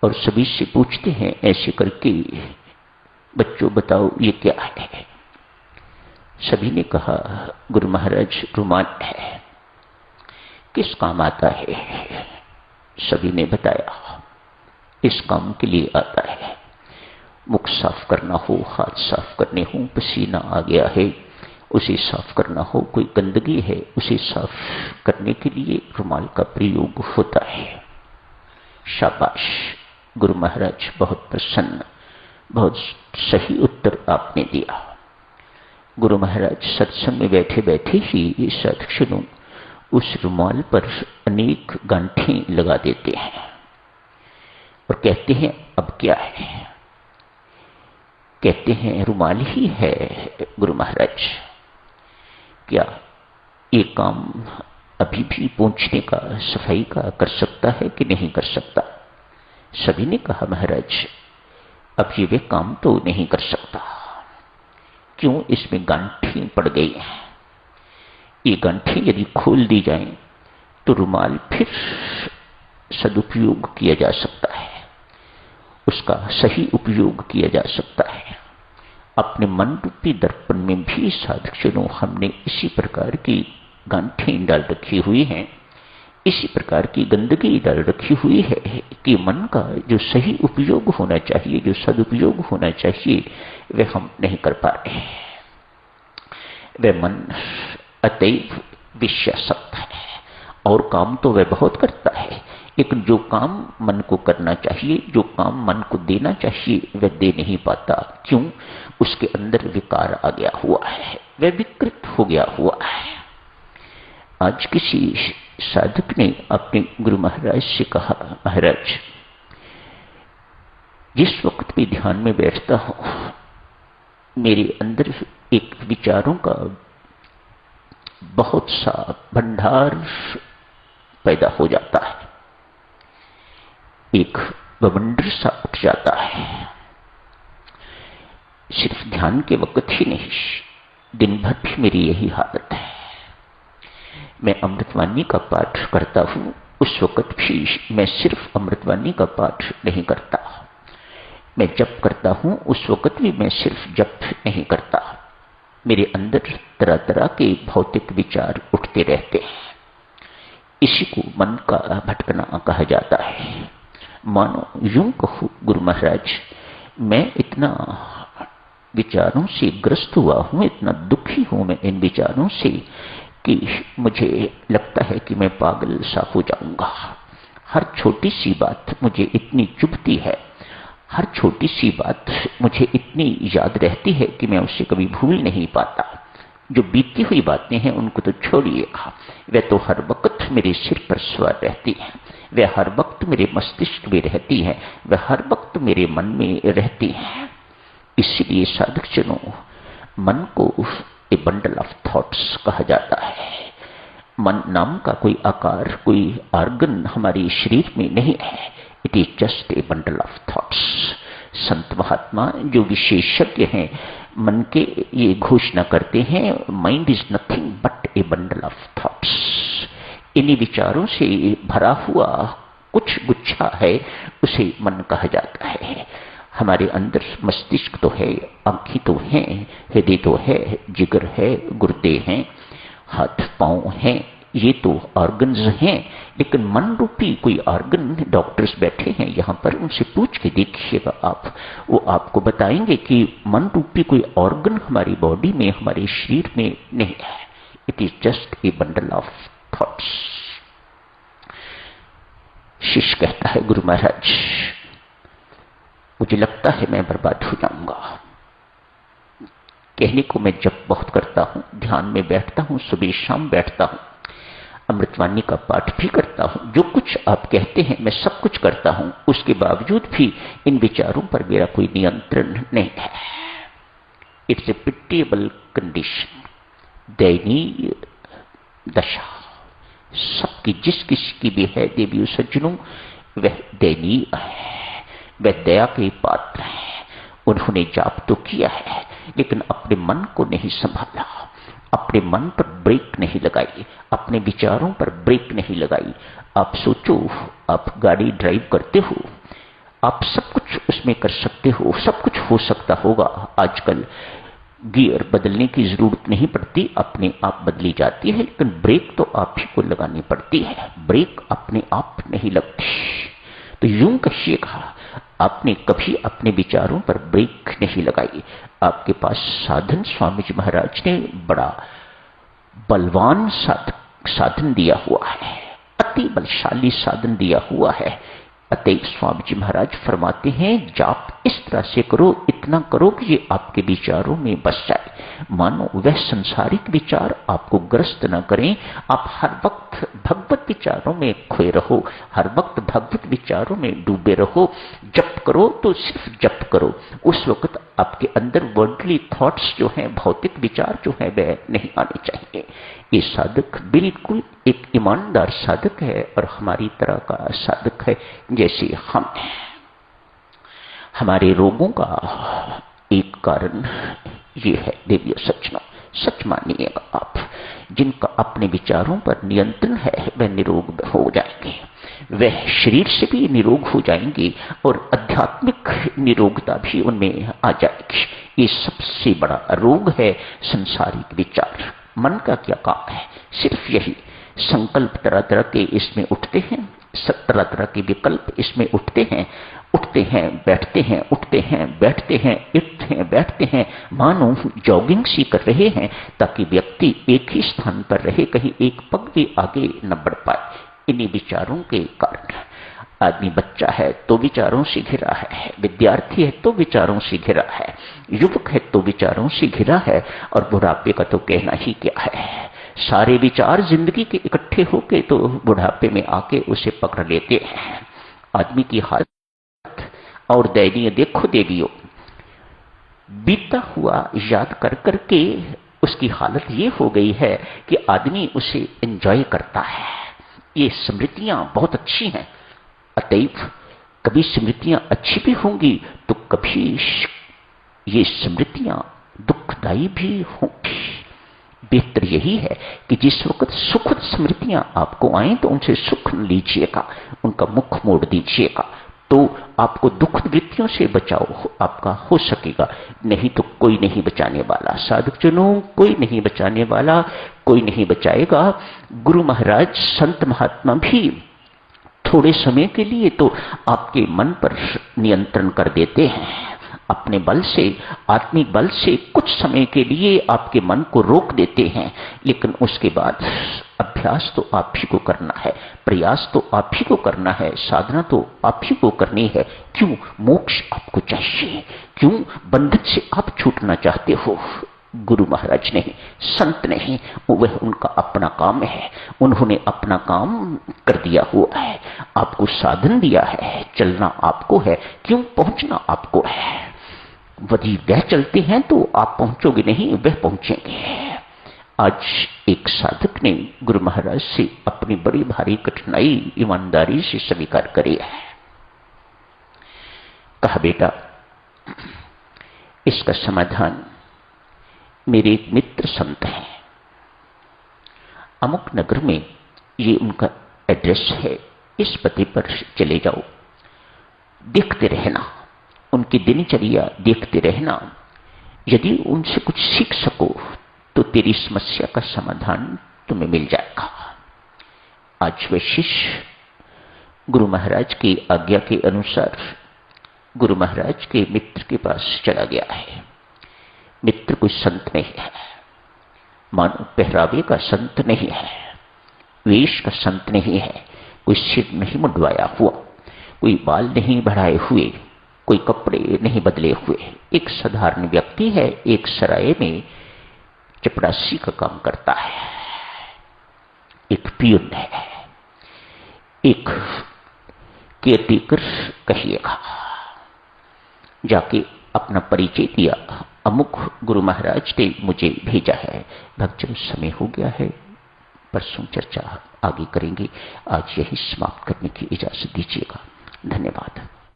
और सभी से पूछते हैं ऐसे करके, बच्चों बताओ ये क्या है। सभी ने कहा गुरु महाराज रुमाल है, किस काम आता है। सभी ने बताया इस काम के लिए आता है, मुख साफ करना हो, हाथ साफ करने हो, पसीना आ गया है उसे साफ करना हो, कोई गंदगी है उसे साफ करने के लिए रुमाल का प्रयोग होता है। शाबाश गुरु महाराज, बहुत प्रसन्न, बहुत सही उत्तर आपने दिया। गुरु महाराज सत्संग में बैठे बैठे ही सत्क्षणों उस रुमाल पर अनेक गांठें लगा देते हैं और कहते हैं अब क्या है। कहते हैं रुमाल ही है गुरु महाराज, क्या ये काम अभी भी पोंछने का, सफाई का कर सकता है कि नहीं कर सकता। सभी ने कहा महाराज अब ये वे काम तो नहीं कर सकता, क्यों, इसमें गांठें पड़ गई हैं। ये गांठें यदि खोल दी जाएं तो रुमाल फिर सदुपयोग किया जा सकता है, उसका सही उपयोग किया जा सकता है। अपने मन रूपी दर्पण में भी साधकजनों हमने इसी प्रकार की गांठें डाल रखी हुई हैं, इसी प्रकार की गंदगी डाल रखी हुई है कि मन का जो सही उपयोग होना चाहिए, जो सदुपयोग होना चाहिए, वह हम नहीं कर पा रहे हैं। वह मन अतैव विषयासक्त है और काम तो वह बहुत करता है, लेकिन जो काम मन को करना चाहिए, जो काम मन को देना चाहिए, वह दे नहीं पाता। क्यों, उसके अंदर विकार आ गया हुआ है, वह विकृत हो गया हुआ है। आज किसी साधक ने अपने गुरु महाराज से कहा महाराज जिस वक्त भी ध्यान में बैठता हूं मेरे अंदर एक विचारों का बहुत सा भंडार पैदा हो जाता है, एक बवंडर सा उठ जाता है। सिर्फ ध्यान के वक्त ही नहीं, दिन भर भी मेरी यही हालत है। मैं अमृतवाणी का पाठ करता हूं, उस वक्त भी मैं सिर्फ अमृतवाणी का पाठ नहीं करता। मैं जप करता हूं, उस वक्त भी मैं सिर्फ जप नहीं करता। मेरे अंदर तरह तरह के भौतिक विचार उठते रहते हैं। इसी को मन का भटकना कहा जाता है। मानो यूं कहूं गुरु महाराज, मैं इतना विचारों से ग्रस्त हुआ हूं, इतना दुखी हूं मैं इन विचारों से कि मुझे लगता है कि मैं पागल सा हो जाऊंगा। हर छोटी सी बात मुझे इतनी चुभती है, हर छोटी सी बात मुझे इतनी याद रहती है कि मैं उसे कभी भूल नहीं पाता। जो बीती हुई बातें हैं उनको तो छोड़िएगा, वे तो हर वक्त मेरे सिर पर सवार रहती हैं, वे हर वक्त मेरे मस्तिष्क में रहती हैं, वे हर वक्त मेरे मन में रहती हैं। इसलिए साधकजनों, मन को ए बंडल ऑफ थॉट्स कहा जाता है। मन नाम का कोई आकार, कोई ऑर्गन हमारे शरीर में नहीं है। It is just a bundle of thoughts. संत महात्मा जो विशेषज्ञ हैं मन के, ये घोषणा करते हैं mind is nothing but A bundle of thoughts. इन्हीं विचारों से भरा हुआ कुछ गुच्छा है, उसे मन कहा जाता है। हमारे अंदर मस्तिष्क तो है, आंखें तो हैं, हृदय तो है, जिगर है, गुर्दे हैं, हाथ पांव हैं, ये तो ऑर्गन्स हैं। लेकिन मन रूपी कोई ऑर्गन, डॉक्टर्स बैठे हैं यहाँ पर, उनसे पूछ के देखिएगा आप, वो आपको बताएंगे कि मन रूपी कोई ऑर्गन हमारी बॉडी में, हमारे शरीर में नहीं है। It is just a bundle of thoughts. शिष्य कहता है गुरु महाराज मुझे लगता है मैं बर्बाद हो जाऊंगा। कहने को मैं जप बहुत करता हूं, ध्यान में बैठता हूं, सुबह शाम बैठता हूं, अमृतवाणी का पाठ भी करता हूं, जो कुछ आप कहते हैं मैं सब कुछ करता हूं, उसके बावजूद भी इन विचारों पर मेरा कोई नियंत्रण नहीं है। इट्स ए पिटिएबल कंडीशन, दयनीय दशा। सबकी जिस किसी की भी है देवी सज्जनों, वह दयनीय है, वह दया के पात्र है। उन्होंने जाप तो किया है लेकिन अपने मन को नहीं संभाला, अपने मन पर ब्रेक नहीं लगाई, अपने विचारों पर ब्रेक नहीं लगाई। आप सोचो, आप गाड़ी ड्राइव करते हो, आप सब कुछ उसमें कर सकते हो, सब कुछ हो सकता होगा। आजकल गियर बदलने की जरूरत नहीं पड़ती, अपने आप बदली जाती है, लेकिन ब्रेक तो आप ही को लगानी पड़ती है, ब्रेक अपने आप नहीं लगती। तो यूं कहिएगा, आपने कभी अपने विचारों पर ब्रेक नहीं लगाई। आपके पास साधन स्वामी जी महाराज ने बड़ा बलवान साधन दिया हुआ है, अति बलशाली साधन दिया हुआ है। अतएव स्वामी जी महाराज फरमाते हैं, जाप इस तरह से करो, इतना करो कि ये आपके विचारों में बस जाए। मानो वह संसारिक विचार आपको ग्रस्त न करें, आप हर वक्त भगवत विचारों में खोए रहो, हर वक्त भगवत विचारों में डूबे रहो। जप करो तो सिर्फ जप करो, उस वक्त आपके अंदर वर्ल्डली थॉट्स जो हैं, भौतिक विचार जो हैं, वह नहीं आने चाहिए। ये साधक बिल्कुल एक ईमानदार साधक है और हमारी तरह का साधक है जैसे हम हैं। हमारे रोगों का एक कारण ये है, देवियों सज्जनों, सच मानिएगा आप, जिनका अपने विचारों पर नियंत्रण है वह निरोग हो जाएंगे, वह शरीर से भी निरोग हो जाएंगे और आध्यात्मिक निरोगता भी उनमें आ जाएगी। ये सबसे बड़ा रोग है संसारिक विचार। मन का क्या काम है? सिर्फ यही संकल्प तरह तरह के इसमें उठते हैं, सब तरह तरह के विकल्प इसमें उठते हैं, बैठते हैं, उठते हैं, बैठते हैं, उठते हैं, बैठते हैं, मानो जॉगिंग सी कर रहे हैं, ताकि व्यक्ति एक ही स्थान पर रहे, कहीं एक पग भी आगे न बढ़ पाए। इन्हीं विचारों के कारण आदमी बच्चा है तो विचारों से घिरा है, विद्यार्थी है तो विचारों से घिरा है, युवक है तो विचारों से घिरा है, और बुढ़ापे का तो कहना ही क्या है। सारे विचार जिंदगी के इकट्ठे होके तो बुढ़ापे में आके उसे पकड़ लेते हैं। आदमी की हालत और दयनीय देखो देवियों, बीता हुआ याद कर करके उसकी हालत ये हो गई है कि आदमी उसे एंजॉय करता है। ये स्मृतियां बहुत अच्छी हैं, अतएव कभी स्मृतियां अच्छी भी होंगी तो कभी ये स्मृतियां दुखदायी भी होंगी। बेहतर यही है कि जिस वक्त सुखद स्मृतियां आपको आए तो उनसे सुख लीजिएगा, उनका मुख मोड़ दीजिएगा, तो आपको दुखद वृत्तियों से बचाव आपका हो सकेगा। नहीं तो कोई नहीं बचाने वाला, साधक जनों, कोई नहीं बचाने वाला, कोई नहीं बचाएगा। गुरु महाराज, संत महात्मा भी थोड़े समय के लिए तो आपके मन पर नियंत्रण कर देते हैं, अपने बल से, आत्मिक बल से कुछ समय के लिए आपके मन को रोक देते हैं, लेकिन उसके बाद अभ्यास तो आप ही को करना है, प्रयास तो आप ही को करना है, साधना तो आप ही को करनी है। क्यों? मोक्ष आपको चाहिए, क्यों? बंधन से आप छूटना चाहते हो। गुरु महाराज नहीं, संत नहीं, वह उनका अपना काम है, उन्होंने अपना काम कर दिया हुआ है, आपको साधन दिया है, चलना आपको है, क्यों? पहुंचना आपको है। यदि वह चलते हैं तो आप पहुंचोगे नहीं, वह पहुंचेंगे। आज एक साधक ने गुरु महाराज से अपनी बड़ी भारी कठिनाई ईमानदारी से स्वीकार करी है। कहा, बेटा, इसका समाधान मेरे एक मित्र संत हैं, अमुक नगर में, ये उनका एड्रेस है, इस पते पर चले जाओ, देखते रहना, उनकी दिनचर्या देखते रहना, यदि उनसे कुछ सीख सको तो तेरी समस्या का समाधान तुम्हें मिल जाएगा। आज वह शिष्य गुरु महाराज की आज्ञा के अनुसार गुरु महाराज के मित्र के पास चला गया है। मित्र कोई संत नहीं है, मानो पहरावे का संत नहीं है, वेश का संत नहीं है, कोई सिर नहीं मुंडवाया हुआ, कोई बाल नहीं बढ़ाए हुए, कोई कपड़े नहीं बदले हुए, एक साधारण व्यक्ति है, एक सराय में चपरासी का काम करता है, एक पियून है, एक केयरटेकर कहिएगा। जाके अपना परिचय दिया, अमुक गुरु महाराज ने मुझे भेजा है। भक्तजन, समय हो गया है, परसों चर्चा आगे करेंगे, आज यही समाप्त करने की इजाजत दीजिएगा। धन्यवाद।